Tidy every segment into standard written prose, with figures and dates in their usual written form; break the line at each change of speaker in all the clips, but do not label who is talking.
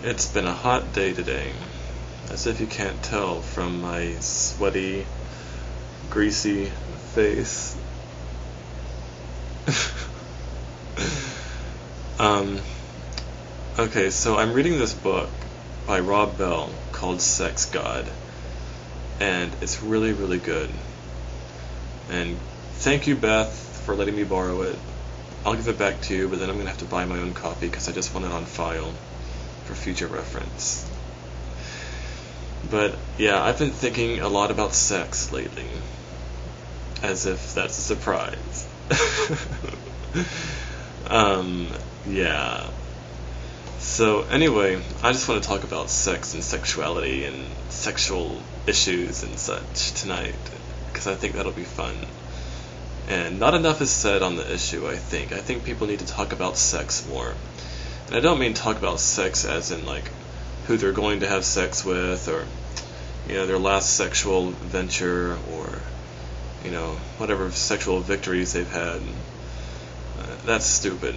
It's been a hot day today, as if you can't tell from my sweaty, greasy face. um, okay, so I'm reading this book by Rob Bell called Sex God, and it's really, really good. And thank you, Beth, for letting me borrow it. I'll give it back to you, but then I'm going to have to buy my own copy because I just want it on file for future reference. But yeah, I've been thinking a lot about sex lately, as if that's a surprise. Yeah. So anyway, I just want to talk about sex and sexuality and sexual issues and such tonight, because I think that'll be fun. And not enough is said on the issue, I think. I think people need to talk about sex more. And I don't mean talk about sex as in like who they're going to have sex with, or their last sexual venture, or whatever sexual victories they've had. That's stupid.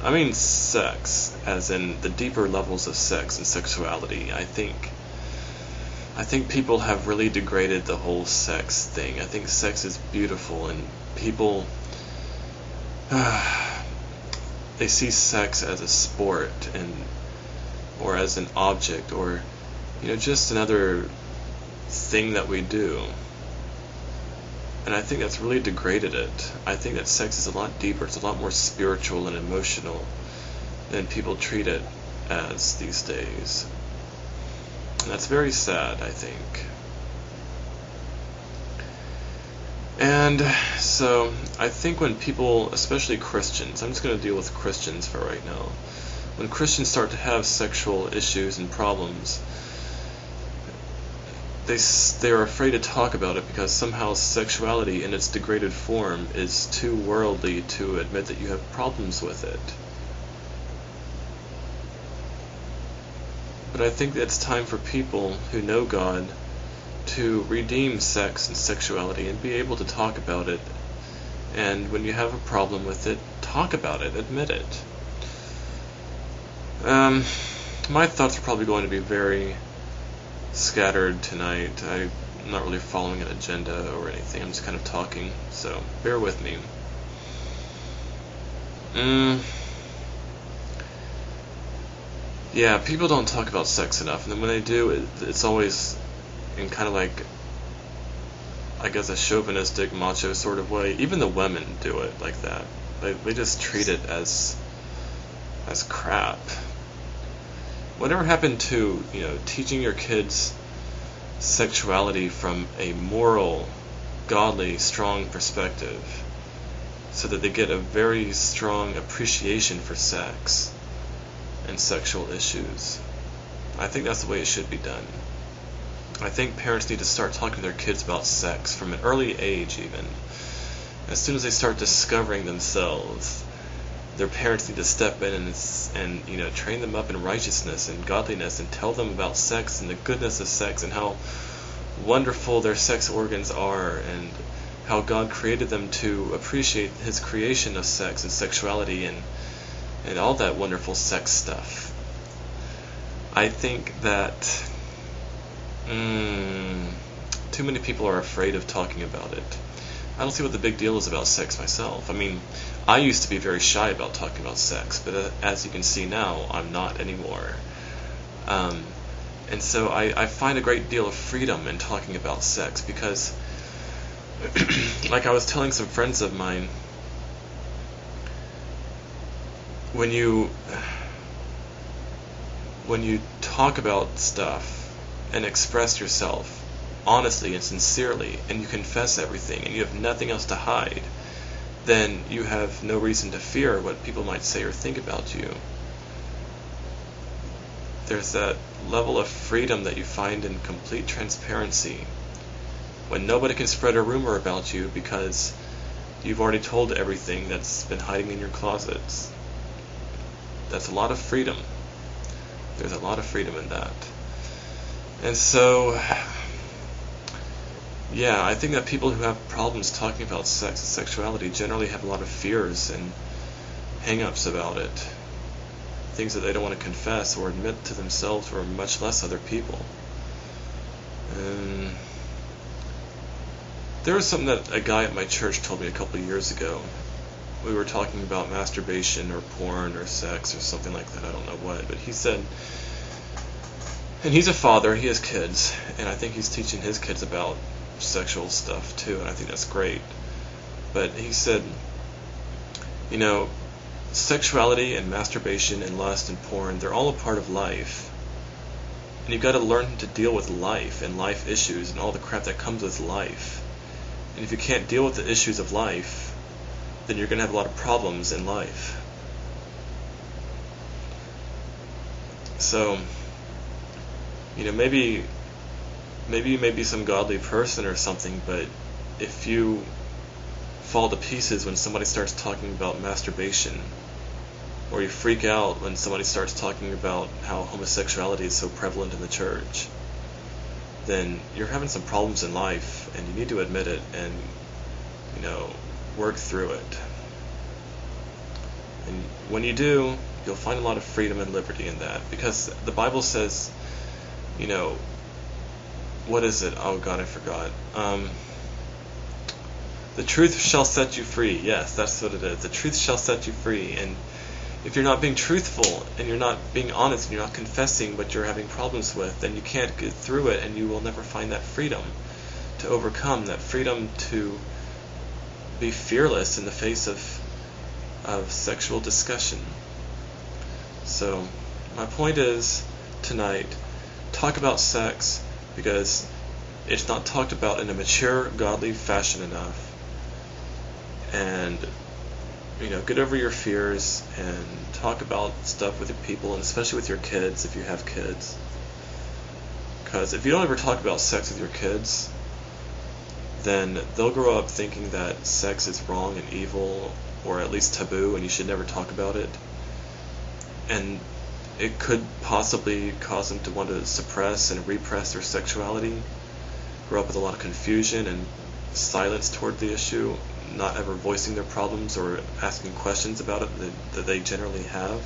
I mean sex, as in the deeper levels of sex and sexuality. I think people have really degraded the whole sex thing. I think sex is beautiful, and people they see sex as a sport, or as an object, or just another thing that we do. And I think that's really degraded it. I think that sex is a lot deeper. It's a lot more spiritual and emotional than people treat it as these days. And that's very sad, I think. And so I think when people, especially Christians, I'm just going to deal with Christians for right now. When Christians start to have sexual issues and problems, they're afraid to talk about it because somehow sexuality in its degraded form is too worldly to admit that you have problems with it. But I think it's time for people who know God to redeem sex and sexuality and be able to talk about it. And when you have a problem with it, talk about it, admit it. My thoughts are probably going to be very scattered tonight. I'm not really following an agenda or anything. I'm just kind of talking, so bear with me. Yeah, people don't talk about sex enough, and then when they do, it's always in kind of like, I guess, a chauvinistic, macho sort of way. Even the women do it like that. They just treat it as crap. Whatever happened to, teaching your kids sexuality from a moral, godly, strong perspective, so that they get a very strong appreciation for sex and sexual issues? I think that's the way it should be done. I think parents need to start talking to their kids about sex from an early age, even. As soon as they start discovering themselves, their parents need to step in and train them up in righteousness and godliness, and tell them about sex and the goodness of sex and how wonderful their sex organs are, and how God created them to appreciate His creation of sex and sexuality and all that wonderful sex stuff. I think that too many people are afraid of talking about it. I don't see what the big deal is about sex myself. I mean, I used to be very shy about talking about sex, but as you can see now, I'm not anymore. And so I find a great deal of freedom in talking about sex, because like I was telling some friends of mine, when you talk about stuff and express yourself honestly and sincerely, and you confess everything, and you have nothing else to hide, then you have no reason to fear what people might say or think about you. There's that level of freedom that you find in complete transparency, when nobody can spread a rumor about you because you've already told everything that's been hiding in your closets. That's a lot of freedom. There's a lot of freedom in that. And so, yeah, I think that people who have problems talking about sex and sexuality generally have a lot of fears and hang-ups about it. things that they don't want to confess or admit to themselves, or much less other people. And there was something that a guy at my church told me a couple of years ago. We were talking about masturbation or porn or sex or something like that, I don't know what, but he said, and he's a father, he has kids, and I think he's teaching his kids about sexual stuff too, and I think that's great. But he said, you know, sexuality and masturbation and lust and porn, they're all a part of life. And you've got to learn to deal with life and life issues and all the crap that comes with life. And if you can't deal with the issues of life, then you're going to have a lot of problems in life. So, you know, maybe you may be some godly person or something, but if you fall to pieces when somebody starts talking about masturbation, or you freak out when somebody starts talking about how homosexuality is so prevalent in the church, then you're having some problems in life, and you need to admit it and, you know, work through it. And when you do, you'll find a lot of freedom and liberty in that, because the Bible says, you know, what is it? Oh God, I forgot. The truth shall set you free. Yes, that's what it is. The truth shall set you free. And if you're not being truthful, and you're not being honest, and you're not confessing what you're having problems with, then you can't get through it, and you will never find that freedom to overcome, that freedom to be fearless in the face of sexual discussion. So my point is, tonight, talk about sex, because it's not talked about in a mature, godly fashion enough. And, you know, get over your fears and talk about stuff with your people, and especially with your kids if you have kids. Because if you don't ever talk about sex with your kids, then they'll grow up thinking that sex is wrong and evil, or at least taboo, and you should never talk about it. And it could possibly cause them to want to suppress and repress their sexuality, grow up with a lot of confusion and silence toward the issue, not ever voicing their problems or asking questions about it that they generally have.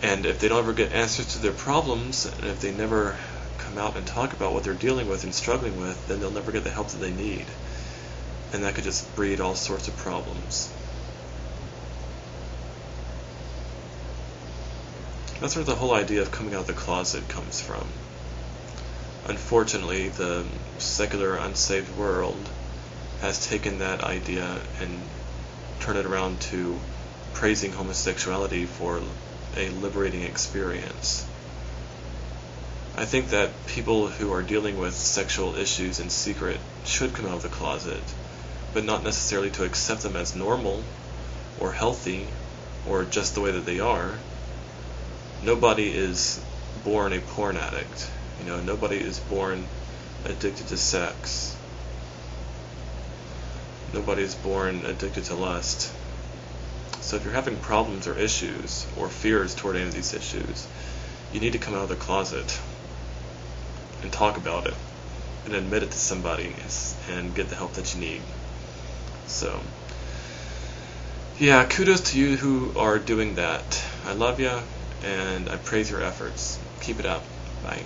And if they don't ever get answers to their problems, and if they never come out and talk about what they're dealing with and struggling with, then they'll never get the help that they need. And that could just breed all sorts of problems. That's where the whole idea of coming out of the closet comes from. Unfortunately, the secular, unsaved world has taken that idea and turned it around to praising homosexuality for a liberating experience. I think that people who are dealing with sexual issues in secret should come out of the closet, but not necessarily to accept them as normal or healthy or just the way that they are. Nobody is born a porn addict. You know, nobody is born addicted to sex. Nobody is born addicted to lust. So if you're having problems or issues or fears toward any of these issues, you need to come out of the closet and talk about it and admit it to somebody and get the help that you need. So, yeah, kudos to you who are doing that. I love you, and I praise your efforts. Keep it up. Bye.